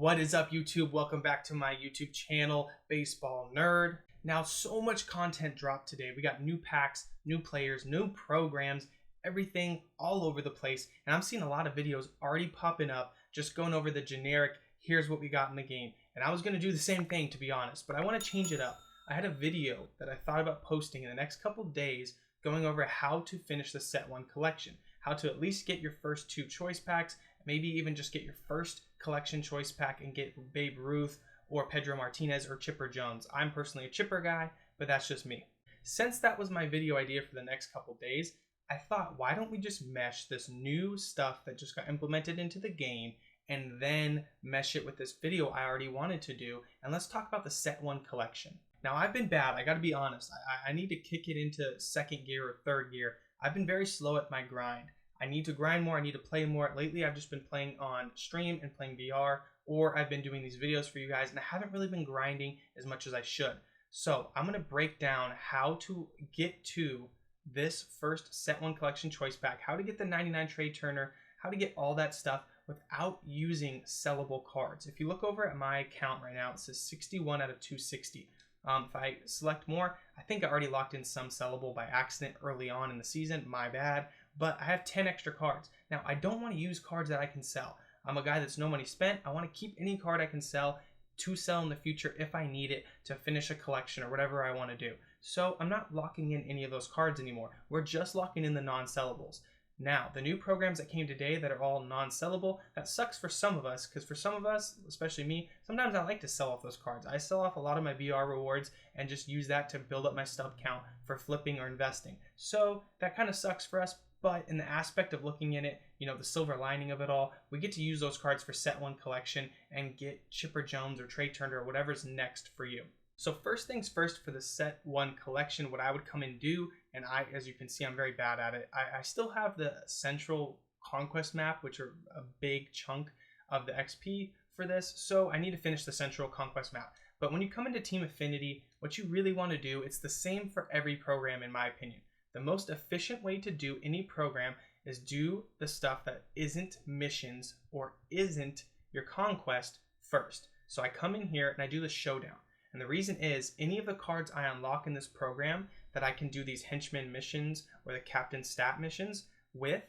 What is up, YouTube? Welcome back to my YouTube channel, Baseball Nerd. Now, so much content dropped today. We got new packs, new players, new programs, everything all over the place. And I'm seeing a lot of videos already popping up, just going over the generic, here's what we got in the game. And I was going to do the same thing, to be honest, but I want to change it up. I had a video that I thought about posting in the next couple days going over how to finish the Set 1 collection, how to at least get your first 2 choice packs, maybe even just get your first collection choice pack and get Babe Ruth or Pedro Martinez or Chipper Jones. I'm personally a Chipper guy, but that's just me. Since that was my video idea for the next couple days, I thought, why don't we just mesh this new stuff that just got implemented into the game and then mesh it with this video I already wanted to do, and let's talk about the Set 1 collection. Now, I've been bad. I got to be honest. I need to kick it into second gear or third gear. I've been very slow at my grind. I need to grind more. I need to play more. Lately, I've just been playing on stream and playing VR, or I've been doing these videos for you guys, and I haven't really been grinding as much as I should. So I'm going to break down how to get to this first Set 1 collection choice pack, how to get the 99 Trey Turner, how to get all that stuff without using sellable cards. If you look over at my account right now, it says 61 out of 260. If I select more, I think I already locked in some sellable by accident early on in the season, my bad, but I have 10 extra cards. Now, I don't want to use cards that I can sell. I'm a guy that's no money spent. I want to keep any card I can sell to sell in the future if I need it to finish a collection or whatever I want to do. So I'm not locking in any of those cards anymore. We're just locking in the non-sellables. Now, the new programs that came today that are all non-sellable, that sucks for some of us, because for some of us, especially me, sometimes I like to sell off those cards. I sell off a lot of my VR rewards and just use that to build up my stub count for flipping or investing. So that kind of sucks for us, but in the aspect of looking at it, you know, the silver lining of it all, we get to use those cards for Set 1 collection and get Chipper Jones or Trey Turner or whatever's next for you. So first things first, for the Set 1 collection, what I would come and do, and as you can see, I'm very bad at it. I still have the Central Conquest map, which are a big chunk of the XP for this. So I need to finish the Central Conquest map. But when you come into Team Affinity, what you really want to do, it's the same for every program in my opinion. The most efficient way to do any program is do the stuff that isn't missions or isn't your conquest first. So I come in here and I do the showdown. And the reason is, any of the cards I unlock in this program that I can do these henchman missions or the captain stat missions with,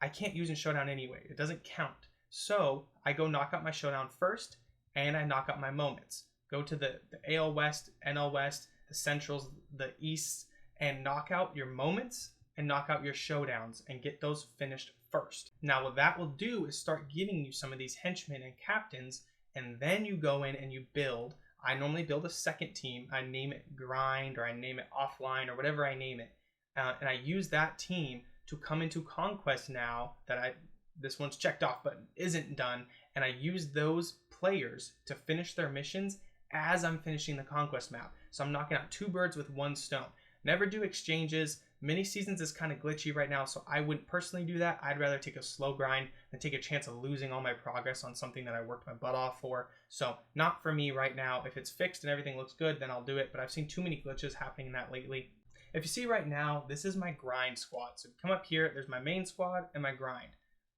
I can't use in showdown anyway. It doesn't count. So I go knock out my showdown first, and I knock out my moments. Go to the AL West, NL West, the Centrals, the East, and knock out your moments and knock out your showdowns and get those finished first. Now, what that will do is start giving you some of these henchmen and captains, and then you go in and you build. I normally build a second team. I name it Grind, or I name it Offline, or whatever I name it. And I use that team to come into Conquest now that this one's checked off but isn't done. And I use those players to finish their missions as I'm finishing the Conquest map. So I'm knocking out 2 birds with 1 stone. Never do exchanges. Mini seasons is kind of glitchy right now, so I wouldn't personally do that. I'd rather take a slow grind than take a chance of losing all my progress on something that I worked my butt off for. So not for me right now. If it's fixed and everything looks good, then I'll do it, but I've seen too many glitches happening in that lately. If you see right now, this is my grind squad. So come up here, there's my main squad and my grind.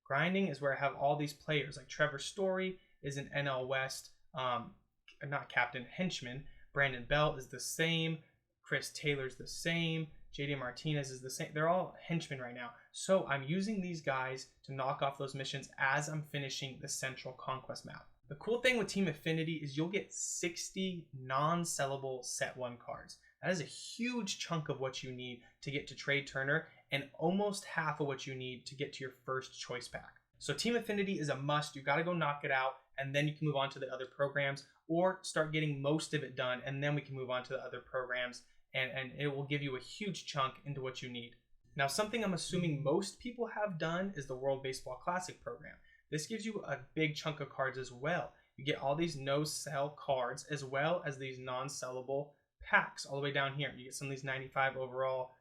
Grinding is where I have all these players, like Trevor Story is an NL West, not captain, henchman. Brandon Belt is the same. Chris Taylor's the same. JD Martinez is the same. They're all henchmen right now. So I'm using these guys to knock off those missions as I'm finishing the Central Conquest map. The cool thing with Team Affinity is you'll get 60 non-sellable Set 1 cards. That is a huge chunk of what you need to get to Trey Turner, and almost half of what you need to get to your first choice pack. So Team Affinity is a must. You got to go knock it out, and then you can move on to the other programs, or start getting most of it done, and then we can move on to the other programs. And it will give you a huge chunk into what you need. Now, something I'm assuming most people have done is the World Baseball Classic program. This gives you a big chunk of cards as well. You get all these no-sell cards as well as these non-sellable packs all the way down here. You get some of these 95 overall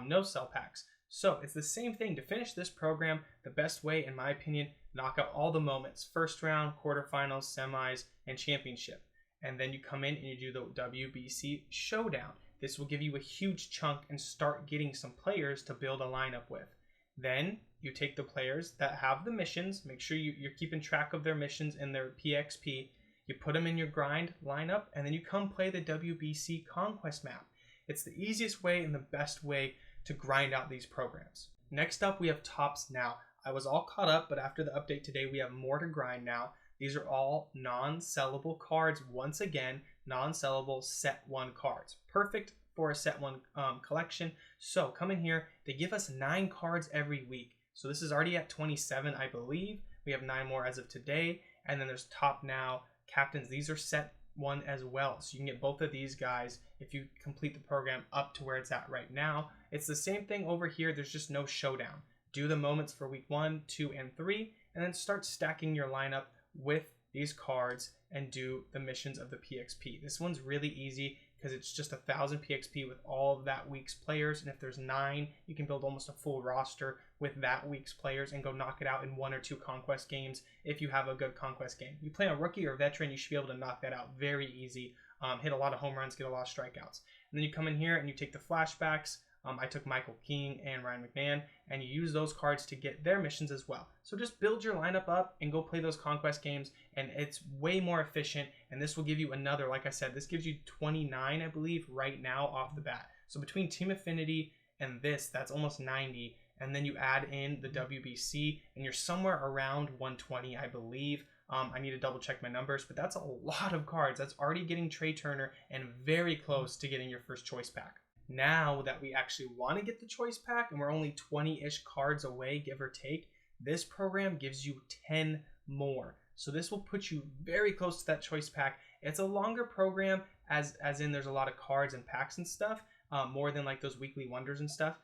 no-sell packs. So it's the same thing. To finish this program, the best way, in my opinion, knock out all the moments. First round, quarterfinals, semis, and championship. And then you come in and you do the WBC Showdown. This will give you a huge chunk and start getting some players to build a lineup with. Then you take the players that have the missions, make sure you're keeping track of their missions and their PXP, you put them in your grind lineup, and then you come play the WBC Conquest map. It's the easiest way and the best way to grind out these programs. Next up, we have Tops Now. I was all caught up, but after the update today, we have more to grind now. These are all non-sellable cards. Once again, non-sellable set 1 cards. Perfect for a set 1 collection. So come in here, they give us 9 cards every week. So this is already at 27, I believe. We have 9 more as of today. And then there's Top Now Captains. These are set 1 as well. So you can get both of these guys if you complete the program up to where it's at right now. It's the same thing over here. There's just no showdown. Do the moments for week 1, 2, and 3, and then start stacking your lineup with these cards and do the missions of the PXP. This one's really easy because it's just 1,000 PXP with all of that week's players, and if there's 9, you can build almost a full roster with that week's players and go knock it out in 1 or 2 conquest games if you have a good conquest game. You play a rookie or a veteran, you should be able to knock that out very easy, hit a lot of home runs, get a lot of strikeouts. And then you come in here and you take the flashbacks. I took Michael King and Ryan McMahon, and you use those cards to get their missions as well. So just build your lineup up and go play those conquest games, and it's way more efficient, and this will give you another, like I said, this gives you 29, I believe, right now off the bat. So between Team Affinity and this, that's almost 90, and then you add in the WBC, and you're somewhere around 120, I believe. I need to double check my numbers, but that's a lot of cards. That's already getting Trey Turner and very close to getting your first choice pack. Now that we actually want to get the choice pack and we're only 20-ish cards away, give or take, this program gives you 10 more. So this will put you very close to that choice pack. It's a longer program as in there's a lot of cards and packs and stuff, more than like those weekly wonders and stuff.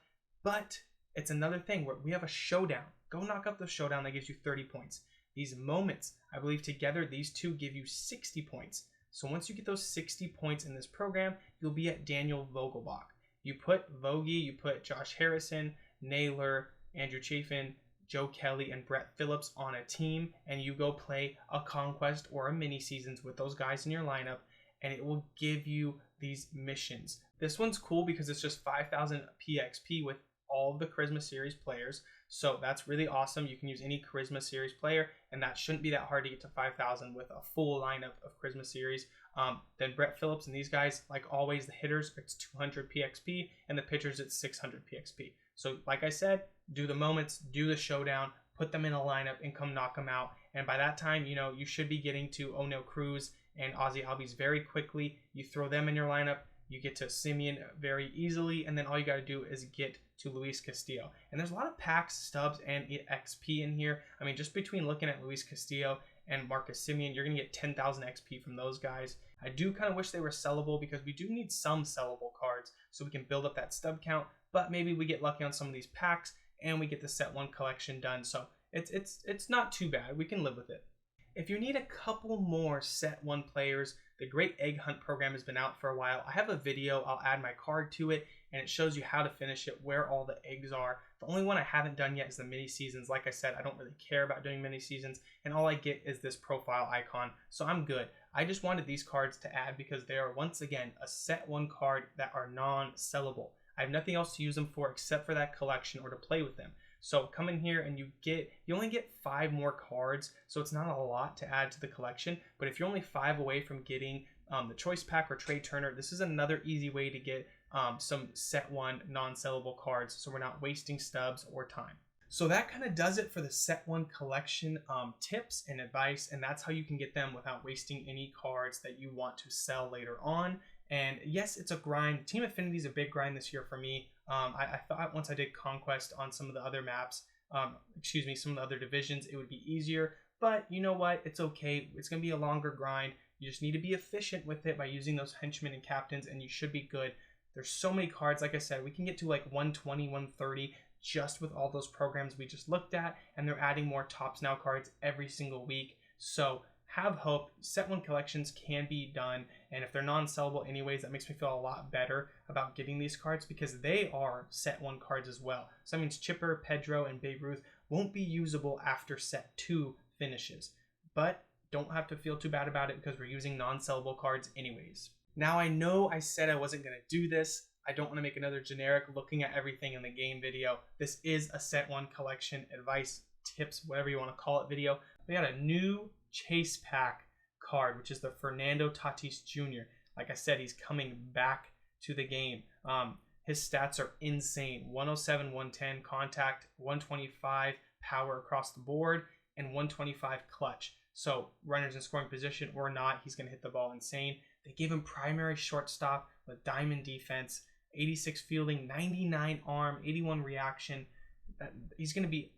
But it's another thing where we have a showdown. Go knock out the showdown that gives you 30 points. These moments, I believe together, these two give you 60 points. So once you get those 60 points in this program, you'll be at Daniel Vogelbach. You put Vogie, you put Josh Harrison, Naylor, Andrew Chafin, Joe Kelly, and Brett Phillips on a team, and you go play a conquest or a mini seasons with those guys in your lineup, and it will give you these missions. This one's cool because it's just 5,000 PXP with all of the Charisma Series players. So that's really awesome. You can use any Charisma Series player, and that shouldn't be that hard to get to 5,000 with a full lineup of Charisma Series. Then Brett Phillips and these guys, like always, the hitters, it's 200 PXP, and the pitchers, it's 600 PXP. So like I said, do the moments, do the showdown, put them in a lineup, and come knock them out. And by that time, you know, you should be getting to O'Neill Cruz and Ozzy Albies very quickly. You throw them in your lineup, you get to Simeon very easily, and then all you got to do is get to Luis Castillo. And there's a lot of packs, stubs, and XP in here. I mean, just between looking at Luis Castillo and Marcus Simeon, you're going to get 10,000 XP from those guys. I do kind of wish they were sellable because we do need some sellable cards so we can build up that stub count, but maybe we get lucky on some of these packs and we get the set 1 collection done. So it's not too bad. We can live with it. If you need a couple more set 1 players, the Great Egg Hunt program has been out for a while. I have a video, I'll add my card to it, and it shows you how to finish it, where all the eggs are. The only one I haven't done yet is the mini seasons. Like I said, I don't really care about doing mini seasons, and all I get is this profile icon, so I'm good. I just wanted these cards to add because they are, once again, a set 1 card that are non-sellable. I have nothing else to use them for except for that collection or to play with them. So come in here and you only get 5 more cards, so it's not a lot to add to the collection. But if you're only 5 away from getting the choice pack or Trey Turner, this is another easy way to get some set 1 non-sellable cards, so we're not wasting stubs or time. So that kind of does it for the set 1 collection tips and advice, and that's how you can get them without wasting any cards that you want to sell later on. And yes, it's a grind. Team Affinity is a big grind this year for me. I thought once I did Conquest on some of the other maps, some of the other divisions, it would be easier. But you know what? It's okay. It's going to be a longer grind. You just need to be efficient with it by using those henchmen and captains, and you should be good. There's so many cards. Like I said, we can get to like 120, 130 just with all those programs we just looked at, and they're adding more Tops Now cards every single week. So have hope. Set 1 collections can be done, and if they're non-sellable anyways, that makes me feel a lot better about getting these cards because they are set 1 cards as well. So that means Chipper, Pedro, and Babe Ruth won't be usable after set 2 finishes, but don't have to feel too bad about it because we're using non-sellable cards anyways. Now I know I said I wasn't going to do this, I don't want to make another generic looking at everything in the game video. This is a set one collection advice, tips, whatever you want to call it video. We got a new chase pack card, which is the Fernando Tatis Jr. Like I said, he's coming back to the game. His stats are insane. 107, 110 contact, 125 power across the board, and 125 clutch. So runners in scoring position or not, he's going to hit the ball insane. They gave him primary shortstop with diamond defense, 86 fielding, 99 arm, 81 reaction. He's going to be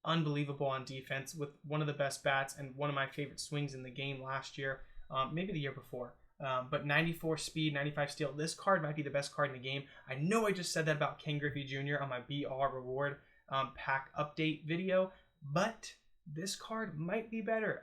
unbelievable on defense with one of the best bats and one of my favorite swings in the game last year, maybe the year before. But 94 speed, 95 steal. This card might be the best card in the game. I know I just said that about Ken Griffey Jr. on my BR reward pack update video, but this card might be better.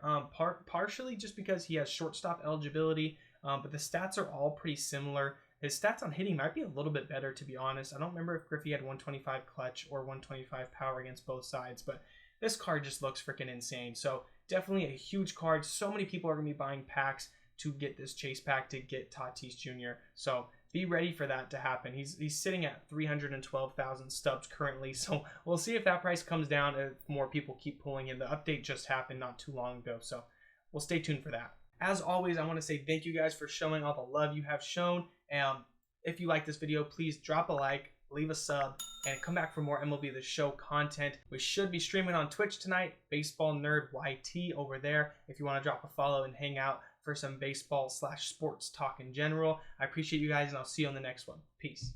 Partially just because he has shortstop eligibility, but the stats are all pretty similar. His stats on hitting might be a little bit better, to be honest. I don't remember if Griffey had 125 clutch or 125 power against both sides, but this card just looks freaking insane. So definitely a huge card. So many people are going to be buying packs to get this chase pack to get Tatis Jr. So be ready for that to happen. He's sitting at 312,000 stubs currently. So we'll see if that price comes down if more people keep pulling in. The update just happened not too long ago, so we'll stay tuned for that. As always, I want to say thank you guys for showing all the love you have shown. If you like this video, please drop a like, leave a sub, and come back for more MLB The Show content. We should be streaming on Twitch tonight, BaseballNerdYT over there, if you want to drop a follow and hang out for some baseball/sports talk in general. I appreciate you guys, and I'll see you on the next one. Peace.